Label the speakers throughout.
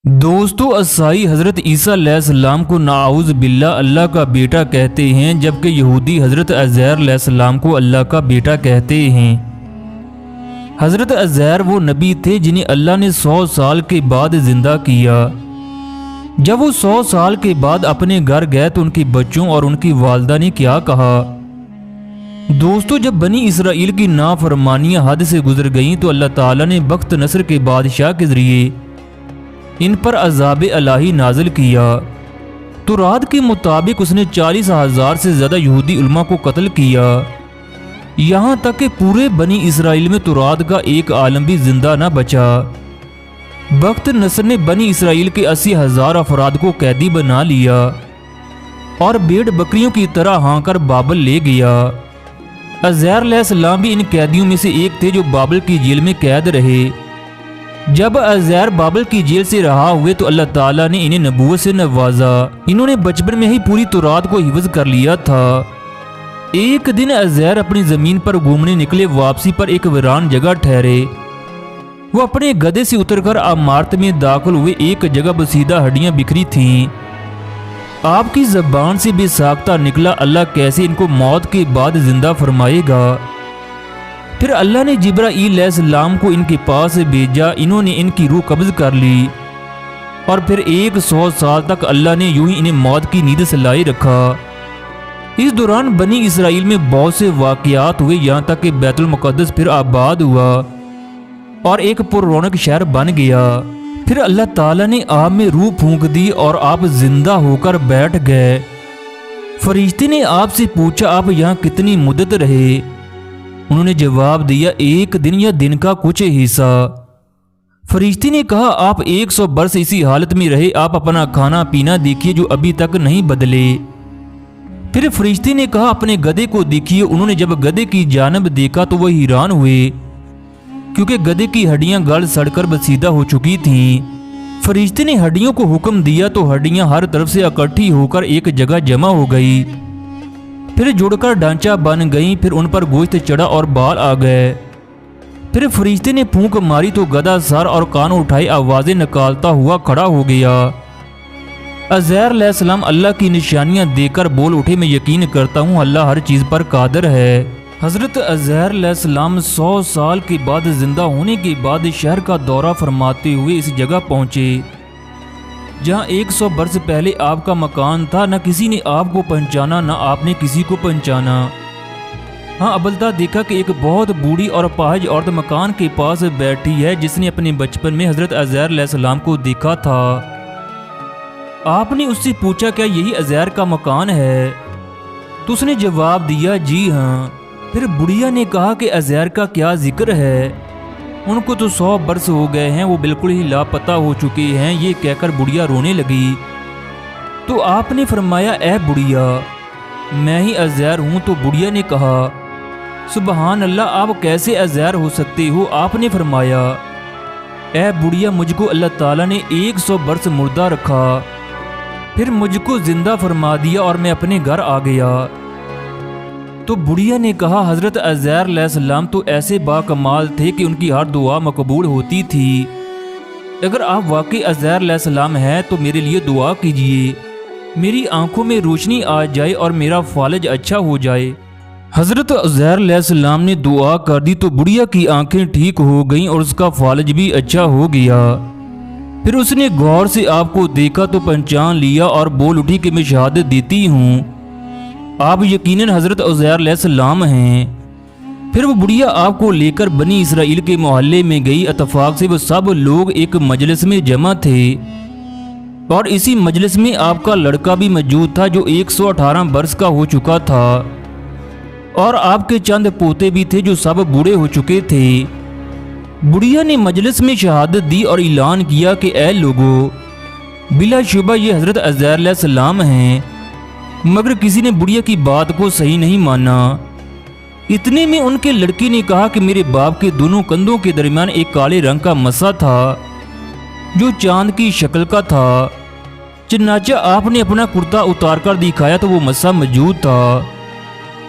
Speaker 1: دوستو عیسائی حضرت عیسیٰ علیہ السلام کو نعوذ باللہ اللہ کا بیٹا کہتے ہیں، جبکہ یہودی حضرت عزیر علیہ السلام کو اللہ کا بیٹا کہتے ہیں۔ حضرت عزیر وہ نبی تھے جنہیں اللہ نے 100 سال کے بعد زندہ کیا۔ جب وہ 100 سال کے بعد اپنے گھر گئے تو ان کے بچوں اور ان کی والدہ نے کیا کہا؟ دوستو جب بنی اسرائیل کی نافرمانیاں حد سے گزر گئیں تو اللہ تعالیٰ نے بخت نصر کے بادشاہ کے ذریعے ان پر عذاب الہی نازل کیا۔ تورات کے مطابق اس نے 40,000 سے زیادہ یہودی علماء کو قتل کیا، یہاں تک کہ پورے بنی اسرائیل میں تورات کا ایک عالم بھی زندہ نہ بچا۔ بخت نصر نے بنی اسرائیل کے 80,000 افراد کو قیدی بنا لیا اور بھیڑ بکریوں کی طرح ہاں کر بابل لے گیا۔ عزیر علیہ السلام بھی ان قیدیوں میں سے ایک تھے جو بابل کی جیل میں قید رہے۔ جب عزیر بابل کی جیل سے رہا ہوئے تو اللہ تعالیٰ نے انہیں نبوت سے نوازا۔ انہوں نے بچپن میں ہی پوری تورات کو حفظ کر لیا تھا۔ ایک دن عزیر اپنی زمین پر گھومنے نکلے، واپسی پر ایک ویران جگہ ٹھہرے۔ وہ اپنے گدھے سے اتر کر عمارت میں داخل ہوئے، ایک جگہ بسیدہ ہڈیاں بکھری تھیں۔ آپ کی زبان سے بے ساختہ نکلا، اللہ کیسے ان کو موت کے بعد زندہ فرمائے گا؟ پھر اللہ نے جبرائیل علیہ السلام کو ان کے پاس بھیجا، انہوں نے ان کی روح قبض کر لی اور پھر 100 سال تک اللہ نے یوں ہی انہیں موت کی نیند سے لائے رکھا۔ اس دوران بنی اسرائیل میں بہت سے واقعات ہوئے، یہاں تک کہ بیت المقدس پھر آباد ہوا اور ایک پر رونق شہر بن گیا۔ پھر اللہ تعالیٰ نے آپ میں روح پھونک دی اور آپ زندہ ہو کر بیٹھ گئے۔ فرشتے نے آپ سے پوچھا، آپ یہاں کتنی مدت رہے؟ انہوں نے جواب دیا، 1 دن یا دن کا کچھ حصہ۔ فرشتے نے کہا، آپ 100 برس اسی حالت میں رہے، آپ اپنا کھانا پینا دیکھیے جو ابھی تک نہیں بدلے۔ پھر فرشتے نے کہا، اپنے گدھے کو دیکھیے۔ انہوں نے جب گدھے کی جانب دیکھا تو وہ حیران ہوئے، کیونکہ گدھے کی ہڈیاں گل سڑ کر بسیدہ ہو چکی تھیں۔ فرشتے نے ہڈیوں کو حکم دیا تو ہڈیاں ہر طرف سے اکٹھی ہو کر ایک جگہ جمع ہو گئی، پھر جڑ کر ڈھانچہ بن گئیں، پھر ان پر گوشت چڑھا اور بال آ گئے۔ پھر فرشتے نے پھونک ماری تو گدھا سر اور کان اٹھائے آوازیں نکالتا ہوا کھڑا ہو گیا۔ عزیر علیہ السلام اللہ کی نشانیاں دیکھ کر بول اٹھے، میں یقین کرتا ہوں اللہ ہر چیز پر قادر ہے۔ حضرت عزیر علیہ السلام 100 سال کے بعد زندہ ہونے کے بعد شہر کا دورہ فرماتے ہوئے اس جگہ پہنچے جہاں 100 برس پہلے آپ کا مکان تھا۔ نہ کسی نے آپ کو پہچانا، نہ آپ نے کسی کو پہچانا۔ ہاں ابلتا دیکھا کہ ایک بہت بوڑھی اور اپاہج عورت مکان کے پاس بیٹھی ہے، جس نے اپنے بچپن میں حضرت عزیر علیہ السلام کو دیکھا تھا۔ آپ نے اس سے پوچھا، کیا یہی عزیر کا مکان ہے؟ تو اس نے جواب دیا، جی ہاں۔ پھر بڑھیا نے کہا کہ عزیر کا کیا ذکر ہے؟ ان کو تو 100 برس ہو گئے ہیں، وہ بالکل ہی لاپتہ ہو چکے ہیں۔ یہ کہہ کر بڑھیا رونے لگی۔ تو آپ نے فرمایا، اے بڑھیا، میں ہی عزیر ہوں۔ تو بڑھیا نے کہا، سبحان اللہ، آپ کیسے عزیر ہو سکتے ہو؟ آپ نے فرمایا، اے بڑھیا، مجھ کو اللہ تعالیٰ نے 100 برس مردہ رکھا، پھر مجھ کو زندہ فرما دیا اور میں اپنے گھر آ گیا۔ تو بڑھیا نے کہا، حضرت عزیر علیہ السلام تو ایسے با کمال تھے کہ ان کی ہر دعا مقبول ہوتی تھی۔ اگر آپ واقعی عزیر علیہ السلام ہیں تو میرے لیے دعا کیجیے، میری آنکھوں میں روشنی آ جائے اور میرا فالج اچھا ہو جائے۔ حضرت عزیر علیہ السلام نے دعا کر دی تو بڑھیا کی آنکھیں ٹھیک ہو گئیں اور اس کا فالج بھی اچھا ہو گیا۔ پھر اس نے غور سے آپ کو دیکھا تو پہچان لیا اور بول اٹھی کہ میں شہادت دیتی ہوں، آپ یقیناً حضرت عزیر علیہ السلام ہیں۔ پھر وہ بڑھیا آپ کو لے کر بنی اسرائیل کے محلے میں گئی۔ اتفاق سے وہ سب لوگ ایک مجلس میں جمع تھے اور اسی مجلس میں آپ کا لڑکا بھی موجود تھا جو 118 برس کا ہو چکا تھا، اور آپ کے چند پوتے بھی تھے جو سب بوڑھے ہو چکے تھے۔ بڑھیا نے مجلس میں شہادت دی اور اعلان کیا کہ اے لوگو، بلا شبہ یہ حضرت عزیر علیہ السلام ہیں۔ مگر کسی نے بڑھیا کی بات کو صحیح نہیں مانا۔ اتنے میں ان کے لڑکے نے کہا کہ میرے باپ کے دونوں کندھوں کے درمیان ایک کالے رنگ کا مسا تھا جو چاند کی شکل کا تھا۔ چنانچہ آپ نے اپنا کرتا اتار کر دکھایا تو وہ مسا موجود تھا۔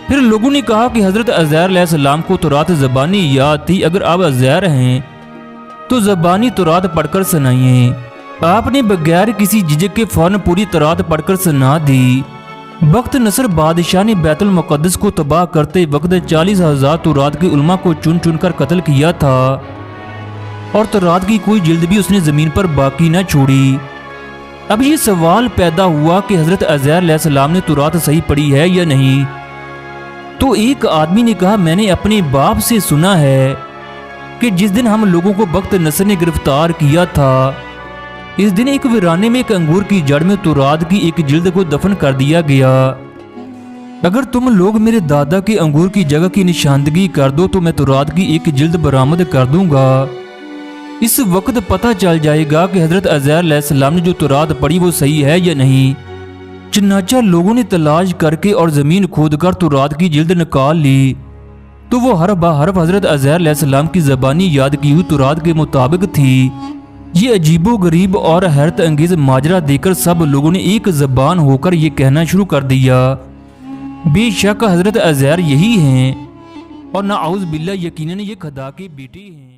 Speaker 1: پھر لوگوں نے کہا کہ حضرت عزیر علیہ السلام کو تورات زبانی یاد تھی، اگر آپ عزیر ہیں تو زبانی تورات پڑھ کر سنائیے۔ آپ نے بغیر کسی جھجک کے فوراً پوری تورات پڑھ کر سنا دی۔ بخت نصر بادشاہ نے بیت المقدس کو تباہ کرتے وقت 40,000 تورات کے علماء کو چن چن کر قتل کیا تھا، اور تورات کی کوئی جلد بھی اس نے زمین پر باقی نہ چھوڑی۔ اب یہ سوال پیدا ہوا کہ حضرت عزیر علیہ السلام نے تورات صحیح پڑھی ہے یا نہیں؟ تو ایک آدمی نے کہا، میں نے اپنے باپ سے سنا ہے کہ جس دن ہم لوگوں کو بخت نصر نے گرفتار کیا تھا، اس دن ایک ویرانے میں ایک انگور کی جڑ میں تورات کی ایک جلد کو دفن کر دیا گیا۔ اگر تم لوگ میرے دادا کے انگور کی جگہ کی نشاندگی کر دو تو میں تورات کی ایک جلد برآمد کر دوں گا۔ اس وقت پتہ چل جائے گا کہ حضرت عزیر علیہ السلام نے جو تورات پڑھی وہ صحیح ہے یا نہیں۔ چنانچہ لوگوں نے تلاش کر کے اور زمین کھود کر تورات کی جلد نکال لی، تو وہ حرف بہ حرف حضرت عزیر علیہ السلام کی زبانی یاد کی ہوئی تورات کے مطابق تھی۔ یہ عجیب و غریب اور حیرت انگیز ماجرا دیکھ کر سب لوگوں نے ایک زبان ہو کر یہ کہنا شروع کر دیا، بے شک حضرت عزیر یہی ہیں، اور نعوذ باللہ یقیناً یہ خدا کے بیٹے ہیں۔